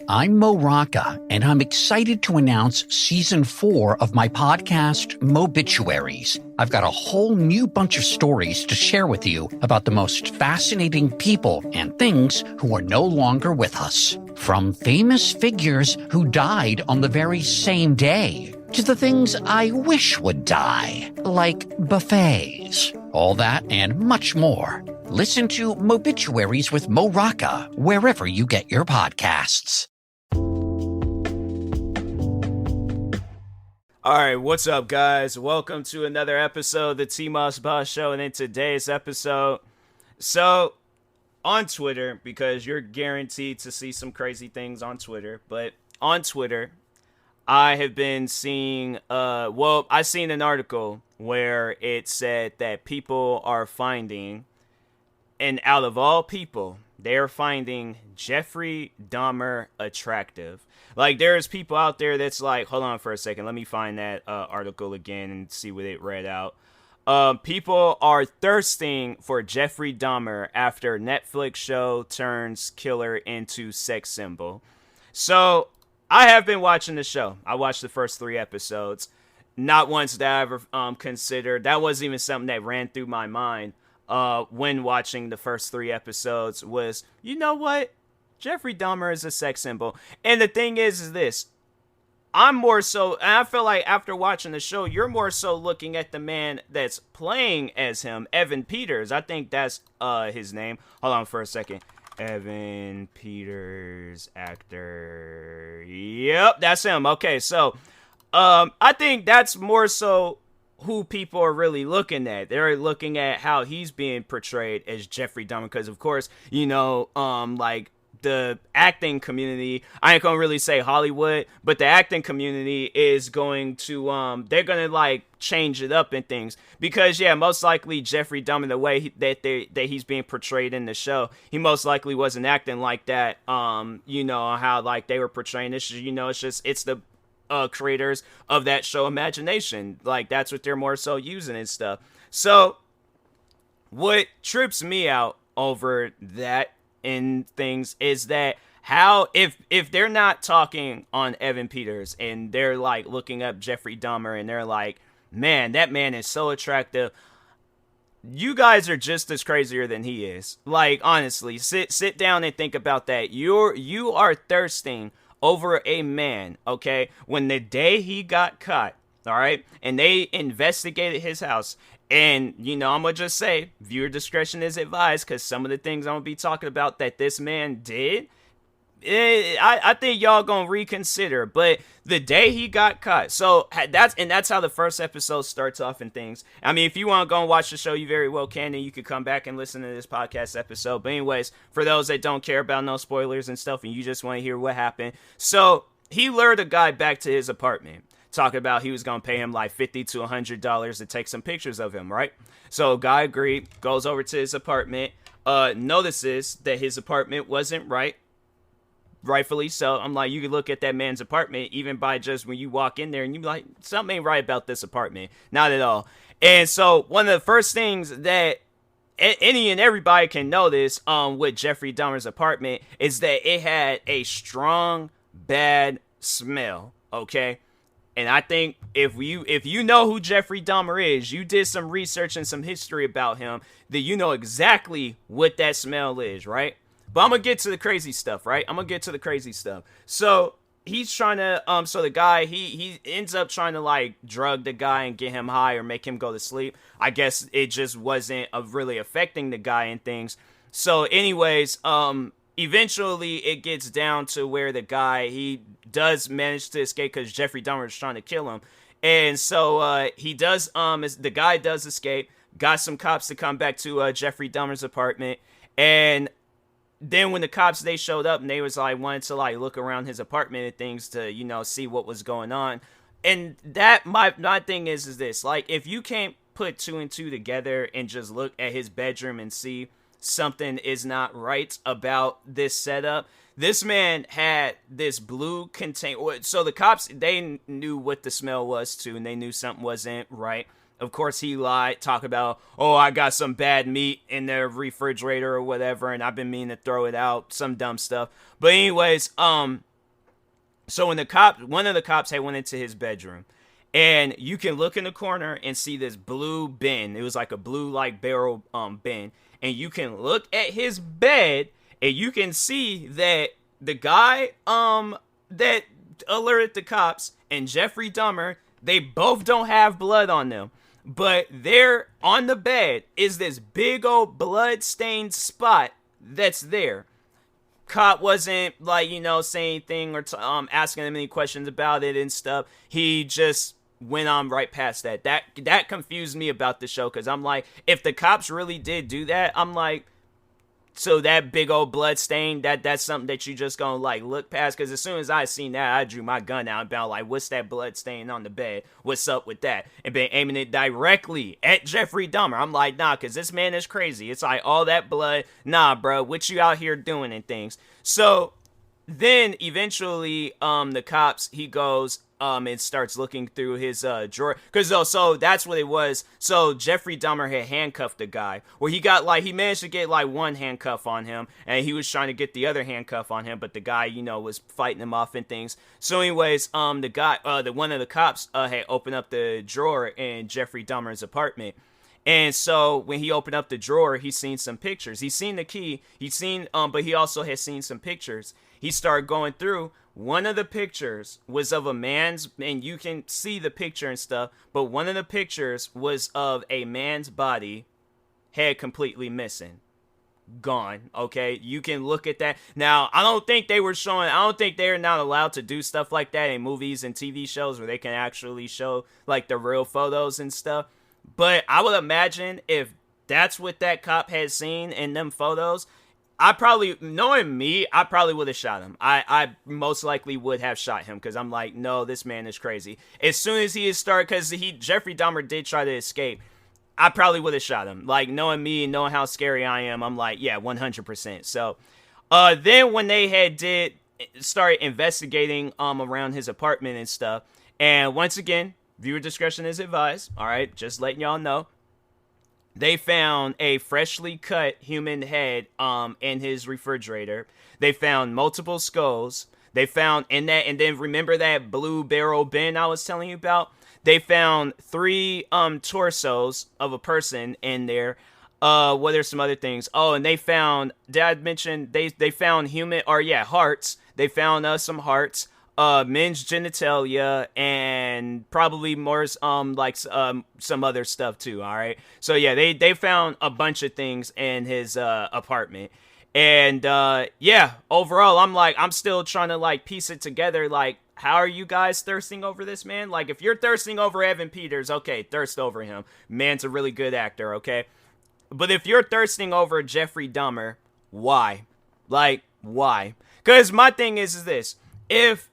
I'm Mo Rocca, and I'm excited to announce Season 4 of my podcast, Mobituaries. I've got a whole new bunch of stories to share with you about the most fascinating people and things who are no longer with us. From famous figures who died on the very same day, to the things I wish would die, like buffets. All that and much more. Listen to Mobituaries with Mo Rocca wherever you get your podcasts. All right, what's up, guys? Welcome to another episode of the TMossBoss Show. And in today's episode, on Twitter, because you're guaranteed to see some crazy things on Twitter, but on Twitter, I have been seeing, I seen an article where it said that people are finding, and out of all people, they're finding Jeffrey Dahmer attractive. Like, there's people out there that's like, hold on for a second, let me find that article again and see what it read out. People are thirsting for Jeffrey Dahmer after Netflix show turns killer into sex symbol. So, I have been watching the show. I watched the first 3 episodes. Not once that I ever considered. That wasn't even something that ran through my mind when watching the first 3 episodes was, you know what? Jeffrey Dahmer is a sex symbol. And the thing is this. I'm more so, and I feel like after watching the show, you're more so looking at the man that's playing as him, Evan Peters. I think that's his name. Hold on for a second. Evan Peters, actor. Yep, that's him. Okay, so I think that's more so who people are really looking at. They're looking at how he's being portrayed as Jeffrey Dahmer, because of course, you know, like the acting community, I ain't gonna really say Hollywood, but the acting community is going to they're gonna like change it up and things, because yeah, most likely Jeffrey Dahmer, the way that he's being portrayed in the show, he most likely wasn't acting like that. You know how like they were portraying this, you know, it's the creators of that show imagination, like that's what they're more so using and stuff. So what trips me out over that in things is that how if they're not talking on Evan Peters and they're like looking up Jeffrey Dahmer and they're like, man, that man is so attractive, you guys are just as crazier than he is. Like, honestly, sit down and think about that. You are thirsting over a man, okay, when the day he got caught, all right, and they investigated his house. And, you know, I'm going to just say, viewer discretion is advised, because some of the things I'm going to be talking about that this man did, I think y'all going to reconsider. But the day he got caught, so that's how the first episode starts off and things. I mean, if you want to go and watch the show, you very well can, and you could come back and listen to this podcast episode. But anyways, for those that don't care about no spoilers and stuff, and you just want to hear what happened. So he lured a guy back to his apartment, talking about he was going to pay him like $50 to $100 to take some pictures of him, right? So guy agreed, goes over to his apartment, notices that his apartment wasn't right. Rightfully so. I'm like, you can look at that man's apartment even by just when you walk in there and you like, something ain't right about this apartment. Not at all. And so one of the first things that any and everybody can notice with Jeffrey Dahmer's apartment is that it had a strong, bad smell, okay? And I think if you know who Jeffrey Dahmer is, you did some research and some history about him, then you know exactly what that smell is, right? But I'm going to get to the crazy stuff, right? I'm going to get to the crazy stuff. So he's trying to, so the guy, he ends up trying to like drug the guy and get him high or make him go to sleep. I guess it just wasn't really affecting the guy and things. So anyways, eventually it gets down to where the guy, he does manage to escape because Jeffrey Dahmer is trying to kill him. And so he does, the guy does escape, got some cops to come back to Jeffrey Dahmer's apartment. And then when the cops, they showed up and they was like, wanted to like look around his apartment and things to, you know, see what was going on. And that, my thing is this, like, if you can't put 2 and 2 together and just look at his bedroom and see something is not right about this setup, this man had this blue container. So the cops, they knew what the smell was too, and they knew something wasn't right. Of course, he lied, talk about, oh, I got some bad meat in the refrigerator or whatever, and I've been meaning to throw it out, some dumb stuff. But anyways, so when one of the cops had went into his bedroom, and you can look in the corner and see this blue bin. It was like a blue like barrel bin, and you can look at his bed, and you can see that the guy that alerted the cops and Jeffrey Dahmer, they both don't have blood on them. But there on the bed is this big old blood-stained spot that's there. Cop wasn't, like, saying anything or asking him any questions about it and stuff. He just went on right past that. That confused me about the show, because I'm like, if the cops really did do that, I'm like, so that big old blood stain, that's something that you just gonna like look past? Because as soon as I seen that, I drew my gun out and been like, what's that blood stain on the bed? What's up with that? And been aiming it directly at Jeffrey Dahmer. I'm like, nah, because this man is crazy. It's like, all that blood, nah, bro, what you out here doing and things? So then eventually the cops, he goes and starts looking through his drawer, because so that's what it was. So Jeffrey Dahmer had handcuffed the guy, where he managed to get like one handcuff on him, and he was trying to get the other handcuff on him, but the guy was fighting him off and things. So anyways, the guy, one of the cops had opened up the drawer in Jeffrey Dahmer's apartment. And so when he opened up the drawer, he seen some pictures. He seen the key. He seen, but he also had seen some pictures. He started going through. One of the pictures was of a man's, and you can see the picture and stuff, but one of the pictures was of a man's body, head completely missing. Gone. Okay, you can look at that. Now, I don't think they're not allowed to do stuff like that in movies and TV shows where they can actually show like the real photos and stuff. But I would imagine if that's what that cop had seen in them photos, knowing me, I probably would have shot him. I most likely would have shot him, because I'm like, no, this man is crazy. As soon as he started, because Jeffrey Dahmer did try to escape, I probably would have shot him. Like, knowing me and knowing how scary I am, I'm like, yeah, 100%. So, then when they had started investigating around his apartment and stuff, and once again, viewer discretion is advised. All right, just letting y'all know. They found a freshly cut human head in his refrigerator. They found multiple skulls. They found and then remember that blue barrel bin I was telling you about? They found 3 torsos of a person in there. What are some other things? Oh, and they found, did I mention they found hearts. They found some hearts. Men's genitalia, and probably more some other stuff too. All right, so yeah, they found a bunch of things in his apartment, and yeah, overall, I'm still trying to like piece it together. Like, how are you guys thirsting over this man? Like, if you're thirsting over Evan Peters, okay, thirst over him. Man's a really good actor, okay. But if you're thirsting over Jeffrey Dahmer, why? Like, why? Because my thing is this: if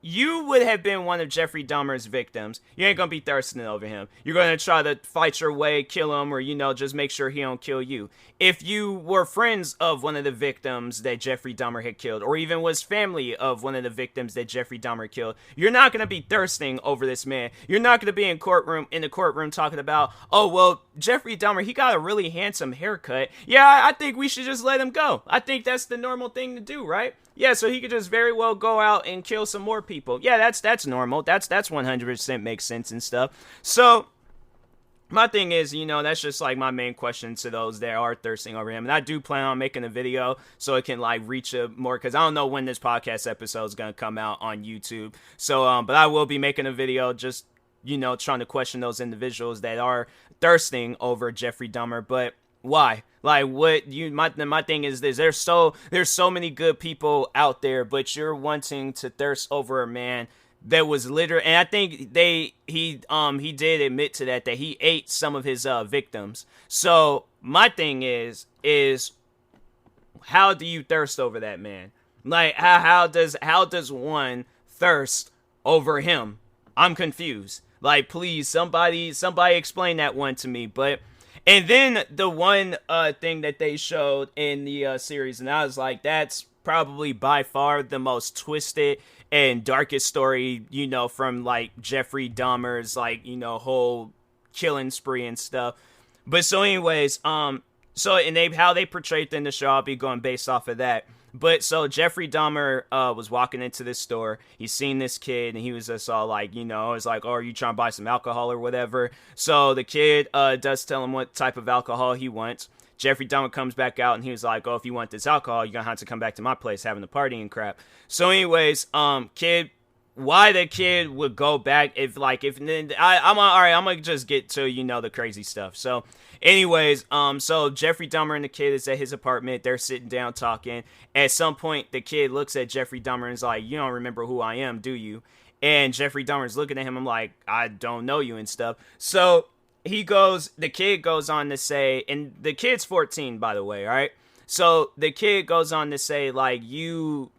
you would have been one of Jeffrey Dahmer's victims, you ain't gonna be thirsting over him. You're gonna try to fight your way, kill him, or, just make sure he don't kill you. If you were friends of one of the victims that Jeffrey Dahmer had killed, or even was family of one of the victims that Jeffrey Dahmer killed, you're not gonna be thirsting over this man. You're not gonna be in the courtroom talking about, oh, well, Jeffrey Dahmer, he got a really handsome haircut. Yeah, I think we should just let him go. I think that's the normal thing to do, right? Yeah, so he could just very well go out and kill some more people. Yeah, that's normal. That's 100% makes sense and stuff. So my thing is, that's just like my main question to those that are thirsting over him. And I do plan on making a video so it can like reach more, because I don't know when this podcast episode is going to come out on YouTube. So, but I will be making a video just, trying to question those individuals that are thirsting over Jeffrey Dahmer. But why? Like, my thing is this: there's so many good people out there, but you're wanting to thirst over a man that was literally, and I think he did admit to that he ate some of his victims. So my thing is how do you thirst over that man? Like, how does one thirst over him? I'm confused. Like, please, somebody explain that one to me. But, and then the one thing that they showed in the series, and I was like, that's probably by far the most twisted and darkest story, from like Jeffrey Dahmer's, like, whole killing spree and stuff. But so anyways, so and how they portrayed it in the show, I'll be going based off of that. But so Jeffrey Dahmer was walking into this store. He's seen this kid, and he was just all like, it's like, oh, are you trying to buy some alcohol or whatever? So the kid does tell him what type of alcohol he wants. Jeffrey Dahmer comes back out, and he was like, oh, if you want this alcohol, you're going to have to come back to my place having a party and crap. So anyways, why the kid would go back I'm all right, I'm gonna just get to the crazy stuff. So anyways, so Jeffrey Dahmer and the kid is at his apartment. They're sitting down talking. At some point, the kid looks at Jeffrey Dahmer and is like, you don't remember who I am, do you? And Jeffrey Dahmer's looking at him. I'm like, I don't know you and stuff. So the kid goes on to say, and the kid's 14, by the way, all right? So the kid goes on to say, like, you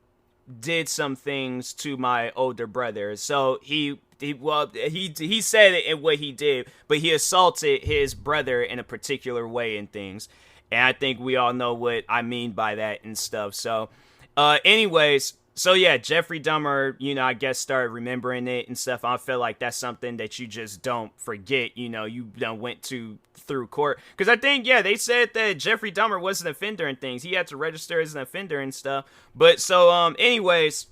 did some things to my older brother. So he said it in what he did, but he assaulted his brother in a particular way and things. And I think we all know what I mean by that and stuff. So anyways, so yeah, Jeffrey Dahmer, I guess started remembering it and stuff. I feel like that's something that you just don't forget. You went through court. Because I think, they said that Jeffrey Dahmer was an offender and things. He had to register as an offender and stuff. But so, anyways,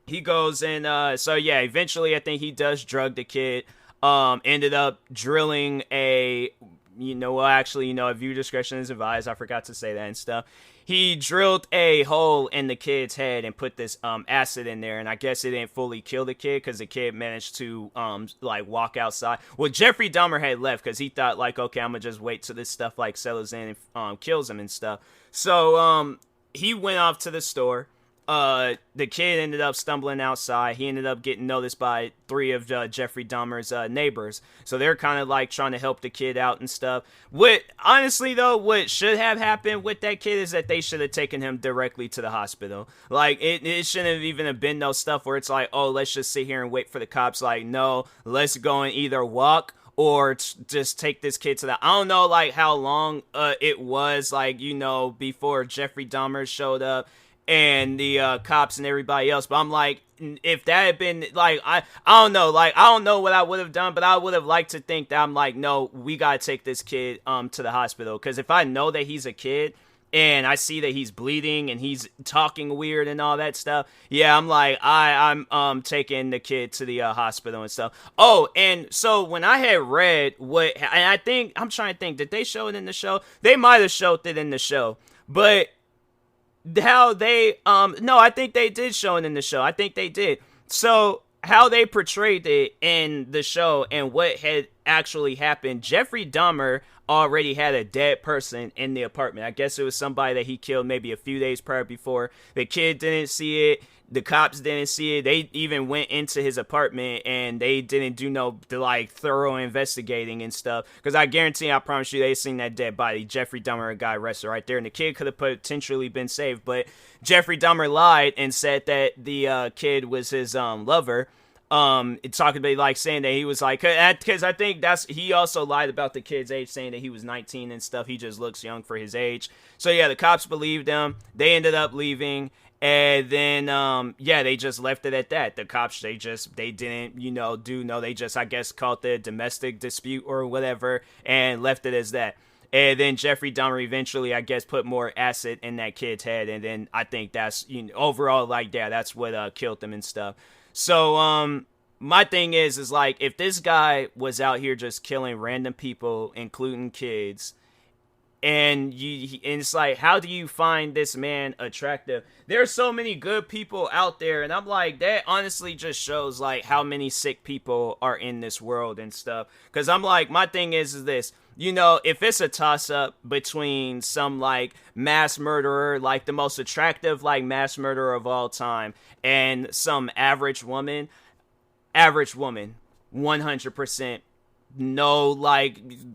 he goes and, eventually I think he does drug the kid. Ended up drilling a viewer discretion is advised. I forgot to say that and stuff. He drilled a hole in the kid's head and put this acid in there, and I guess it didn't fully kill the kid because the kid managed to walk outside. Well, Jeffrey Dahmer had left because he thought like, okay, I'm gonna just wait till this stuff like settles in and kills him and stuff. So he went off to the store. The kid ended up stumbling outside. He ended up getting noticed by 3 of Jeffrey Dahmer's neighbors. So they're kind of like trying to help the kid out and stuff. Honestly though, what should have happened with that kid is that they should have taken him directly to the hospital. Like it shouldn't have even have been no stuff where it's like, oh, let's just sit here and wait for the cops. Like, no, let's go and either walk or just take this kid to the... I don't know like how long it was before Jeffrey Dahmer showed up and the cops and everybody else, but I'm like, if that had been like, I don't know, like I don't know what I would have done, but I would have liked to think that I'm like, no, we gotta take this kid to the hospital, because if I know that he's a kid and I see that he's bleeding and he's talking weird and all that stuff, yeah, I'm like, I'm taking the kid to the hospital and stuff. Oh, and so when I had read and I'm trying to think, did they show it in the show? They might have showed it in the show, but how they no, I think they did show it in the show. I think they did. So how they portrayed it in the show and what had actually happened, Jeffrey Dahmer already had a dead person in the apartment. I guess it was somebody that he killed maybe a few days prior before. The kid didn't see it. The cops didn't see it. They even went into his apartment and they didn't do no thorough investigating and stuff. Because I promise you, they seen that dead body. Jeffrey Dahmer got arrested right there, and the kid could have potentially been saved. But Jeffrey Dahmer lied and said that the kid was his lover. Talking about saying that he was because I think he also lied about the kid's age, saying that he was 19 and stuff. He just looks young for his age. So yeah, the cops believed him. They ended up leaving. And then, they just left it at that. The cops, they didn't, they just, I guess, called it a domestic dispute or whatever and left it as that. And then Jeffrey Dahmer eventually, I guess, put more acid in that kid's head. And then I think that's, overall, that's what killed him and stuff. So, my thing is if this guy was out here just killing random people, including kids, and it's like, how do you find this man attractive? There's so many good people out there, and I'm like, that honestly just shows how many sick people are in this world and stuff. Because I'm like, my thing is this, if it's a toss-up between some mass murderer, the most attractive mass murderer of all time, and some average woman, 100%. No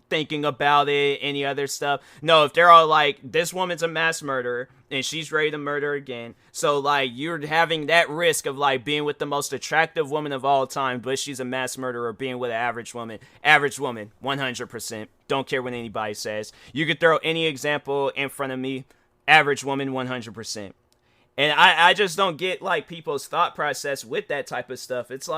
thinking about it, any other stuff. No, if they're all this woman's a mass murderer and she's ready to murder again, so you're having that risk of being with the most attractive woman of all time, but she's a mass murderer, being with an average woman, 100%. Don't care what anybody says. You could throw any example in front of me, average woman, 100%. And I just don't get people's thought process with that type of stuff. It's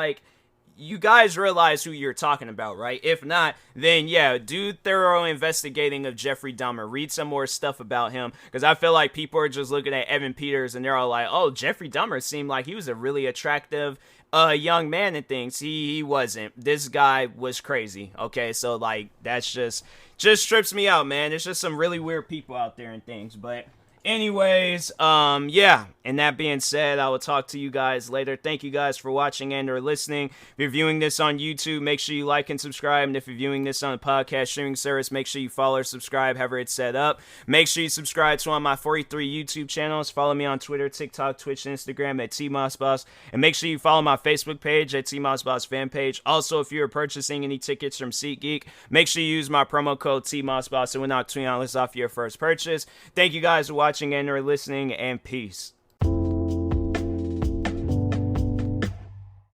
you guys realize who you're talking about, right? If not, then yeah, do thorough investigating of Jeffrey Dahmer. Read some more stuff about him, because I feel like people are just looking at Evan Peters and they're all like, oh, Jeffrey Dahmer seemed like he was a really attractive young man and things. He wasn't. This guy was crazy. Okay, so like that's just trips me out, man. There's just some really weird people out there and things. But anyways, yeah, and that being said, I will talk to you guys later. Thank you guys for watching and or listening. If you're viewing this on YouTube, make sure you like and subscribe. And if you're viewing this on a podcast streaming service, make sure you follow or subscribe, however it's set up. Make sure you subscribe to one of my 43 YouTube channels. Follow me on Twitter, TikTok, Twitch, and Instagram at TMossBoss. And make sure you follow my Facebook page at TMossBoss fan page. Also, if you're purchasing any tickets from SeatGeek, make sure you use my promo code TMossBoss. It will knock $20 off your first purchase. Thank you guys for watching and or listening, and peace.